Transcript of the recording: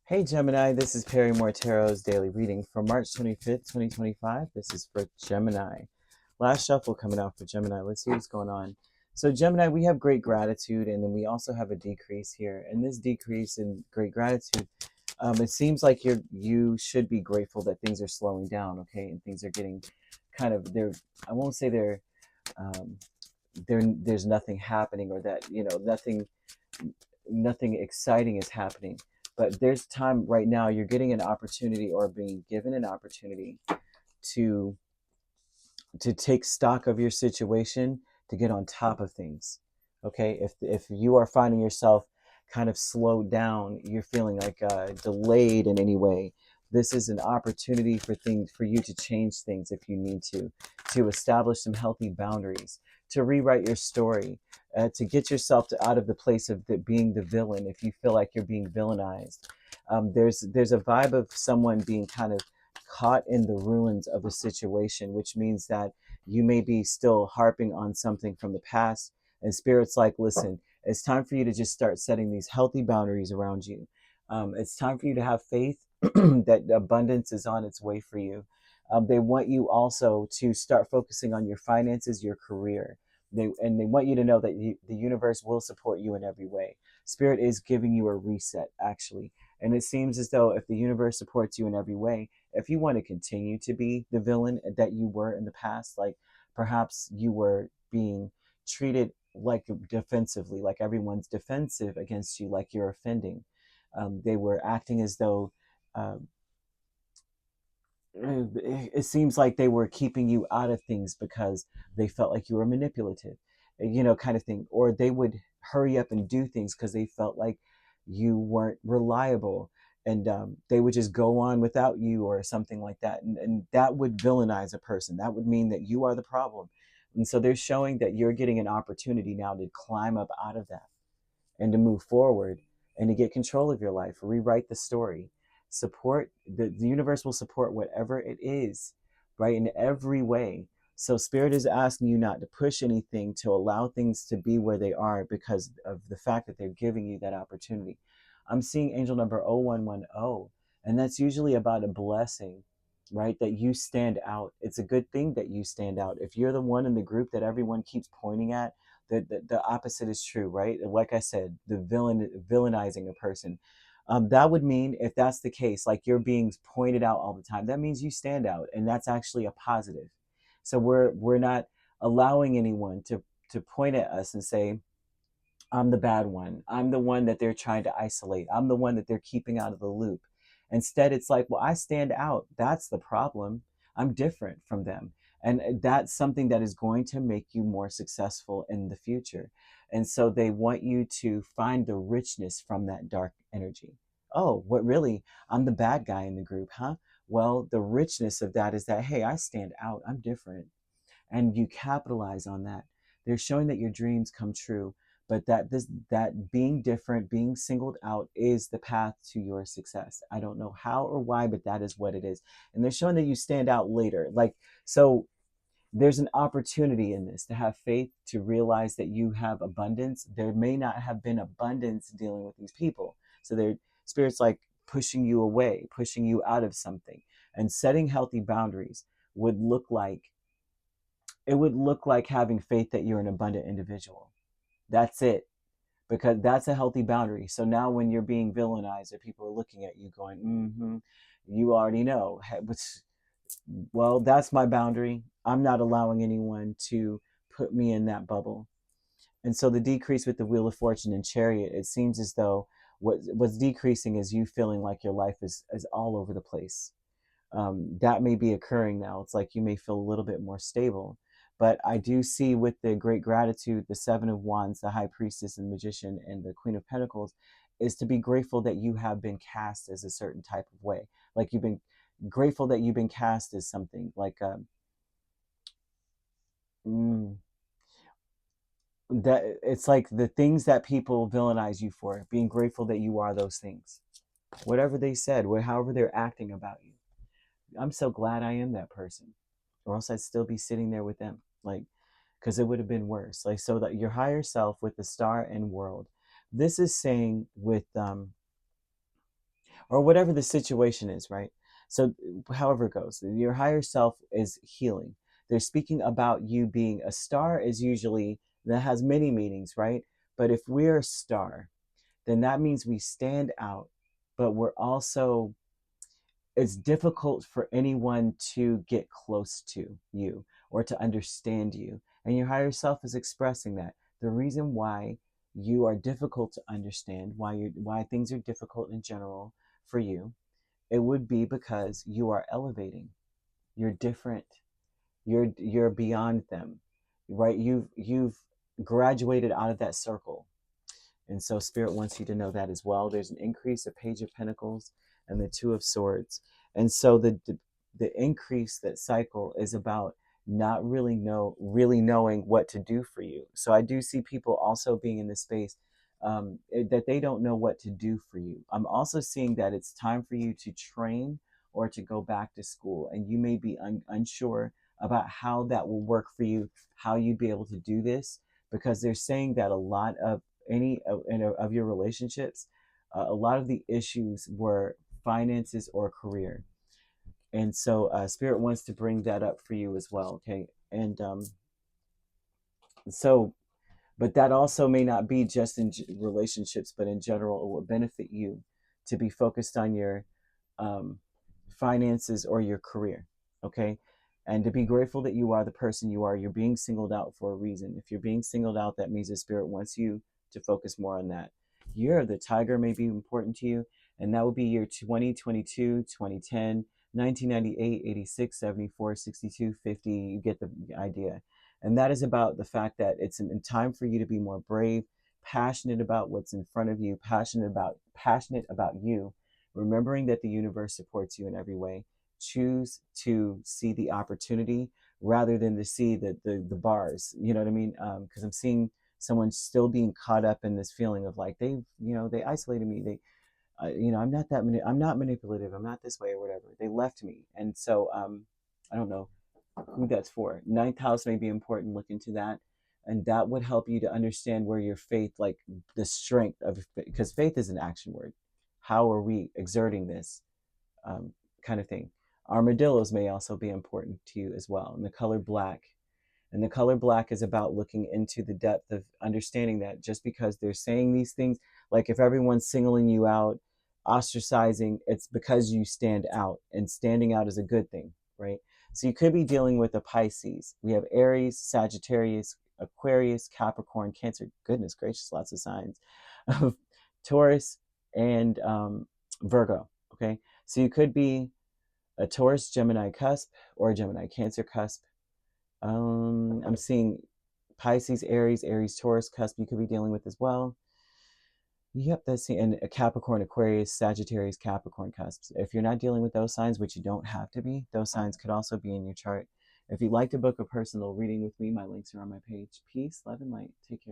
Hey Gemini, this is Perrymore Tarot's daily reading for March 25th, 2025. This is for Gemini. Last shuffle coming out for Gemini. Let's see what's going on. So Gemini, we have great gratitude, and then we also have a decrease here. And this decrease in great gratitude, it seems like you should be grateful that things are slowing down, okay, and things are getting kind of they're. I won't say um, there's nothing happening, or that nothing exciting is happening, but there's time right now. You're getting an opportunity, or being given an opportunity to take stock of your situation, to get on top of things. Okay, if you are finding yourself kind of slowed down, you're feeling like delayed in any way, this is an opportunity for you to change things if you need to establish some healthy boundaries, to rewrite your story, to get yourself out of the place of being the villain. If you feel like you're being villainized, there's a vibe of someone being kind of caught in the ruins of a situation, which means that you may be still harping on something from the past. And Spirit's like, listen, it's time for you to just start setting these healthy boundaries around you. It's time for you to have faith that abundance is on its way for you. They want you also to start focusing on your finances, your career. They want you to know that the universe will support you in every way. Spirit is giving you a reset, actually. And it seems as though if the universe supports you in every way, if you want to continue to be the villain that you were in the past, like perhaps you were being treated like defensively, like everyone's defensive against you, like you're offending. They were acting as though um, it seems like they were keeping you out of things because they felt like you were manipulative, kind of thing. Or they would hurry up and do things because they felt like you weren't reliable, and they would just go on without you or something like that. And that would villainize a person. That would mean that you are the problem. And so they're showing that you're getting an opportunity now to climb up out of that and to move forward and to get control of your life, rewrite the story. Support the universe will support whatever it is, right, in every way. So Spirit is asking you not to push anything, to allow things to be where they are because of the fact that they're giving you that opportunity. I'm seeing angel number 0110, and that's usually about a blessing, right? That you stand out. It's a good thing that you stand out. If you're the one in the group that everyone keeps pointing at, the opposite is true, right? Like I said, the villainizing a person. That would mean, if that's the case, like you're being pointed out all the time, that means you stand out, and that's actually a positive. So we're not allowing anyone to point at us and say, I'm the bad one. I'm the one that they're trying to isolate. I'm the one that they're keeping out of the loop. Instead, it's like, well, I stand out. That's the problem. I'm different from them. And that's something that is going to make you more successful in the future. And so they want you to find the richness from that dark energy. Oh, what really? I'm the bad guy in the group, huh? Well, the richness of that is that, hey, I stand out. I'm different. And you capitalize on that. They're showing that your dreams come true, but that being different, being singled out, is the path to your success. I don't know how or why, but that is what it is. And they're showing that you stand out later. Like, so there's an opportunity in this to have faith, to realize that you have abundance. There may not have been abundance dealing with these people. So their Spirit's like pushing you away, pushing you out of something. And setting healthy boundaries would look like having faith that you're an abundant individual. That's it. Because that's a healthy boundary. So now when you're being villainized, or people are looking at you going, you already know. Well, that's my boundary. I'm not allowing anyone to put me in that bubble. And so the decrease with the Wheel of Fortune and Chariot, it seems as though what's decreasing is you feeling like your life is all over the place. That may be occurring now. It's like you may feel a little bit more stable. But I do see, with the Great Gratitude, the Seven of Wands, the High Priestess and Magician, and the Queen of Pentacles, is to be grateful that you have been cast as a certain type of way. Like you've been grateful that you've been cast as something like mm, that. It's like the things that people villainize you for, being grateful that you are those things. Whatever they said, however they're acting about you. I'm so glad I am that person, or else I'd still be sitting there with them. Like, because it would have been worse. Like, so that your higher self with the Star and World, this is saying with or whatever the situation is, right? So, however it goes, your higher self is healing. They're speaking about you being a star, is usually, that has many meanings, right? But if we're a star, then that means we stand out, but we're also, it's difficult for anyone to get close to you or to understand you. And your higher self is expressing that. The reason why you are difficult to understand, why things are difficult in general for you, it would be because you are elevating. You're different. You're beyond them, right? You've graduated out of that circle. And so Spirit wants you to know that as well. There's an increase, a Page of Pentacles, and the Two of Swords. And so the increase, that cycle, is about not really knowing what to do for you. So I do see people also being in this space, that they don't know what to do for you. I'm also seeing that it's time for you to train or to go back to school, and you may be unsure about how that will work for you, how you'd be able to do this, because they're saying that a lot of of your relationships, a lot of the issues were finances or career. And so Spirit wants to bring that up for you as well. Okay. And so, but that also may not be just in relationships, but in general, it will benefit you to be focused on your um, finances or your career. Okay. And to be grateful that you are the person you are. You're being singled out for a reason. If you're being singled out, that means the Spirit wants you to focus more on that. Year of the Tiger may be important to you, and that would be year 2022, 2010, 1998, 86, 74, 62, 50. You get the idea. And that is about the fact that it's in time for you to be more brave, passionate about what's in front of you, passionate about you, remembering that the universe supports you in every way. Choose to see the opportunity rather than to see the bars. You know what I mean? Because I'm seeing someone still being caught up in this feeling of like they isolated me. I'm not I'm not manipulative. I'm not this way or whatever. They left me, and so I don't know who that's for. Ninth house may be important. Look into that, and that would help you to understand where your faith, like the strength of, because faith is an action word. How are we exerting this, kind of thing? Armadillos may also be important to you as well. And the color black. And the color black is about looking into the depth of understanding that just because they're saying these things, like if everyone's singling you out, ostracizing, it's because you stand out, and standing out is a good thing, right? So you could be dealing with a Pisces. We have Aries, Sagittarius, Aquarius, Capricorn, Cancer. Goodness gracious, lots of signs. Taurus and Virgo. Okay, so you could be a Taurus Gemini cusp or a Gemini Cancer cusp. I'm seeing Pisces, Aries, Taurus cusp you could be dealing with as well. Yep, that's the, and a Capricorn, Aquarius, Sagittarius, Capricorn cusps. If you're not dealing with those signs, which you don't have to be, those signs could also be in your chart. If you'd like to book a personal reading with me, my links are on my page. Peace, love, and light. Take care.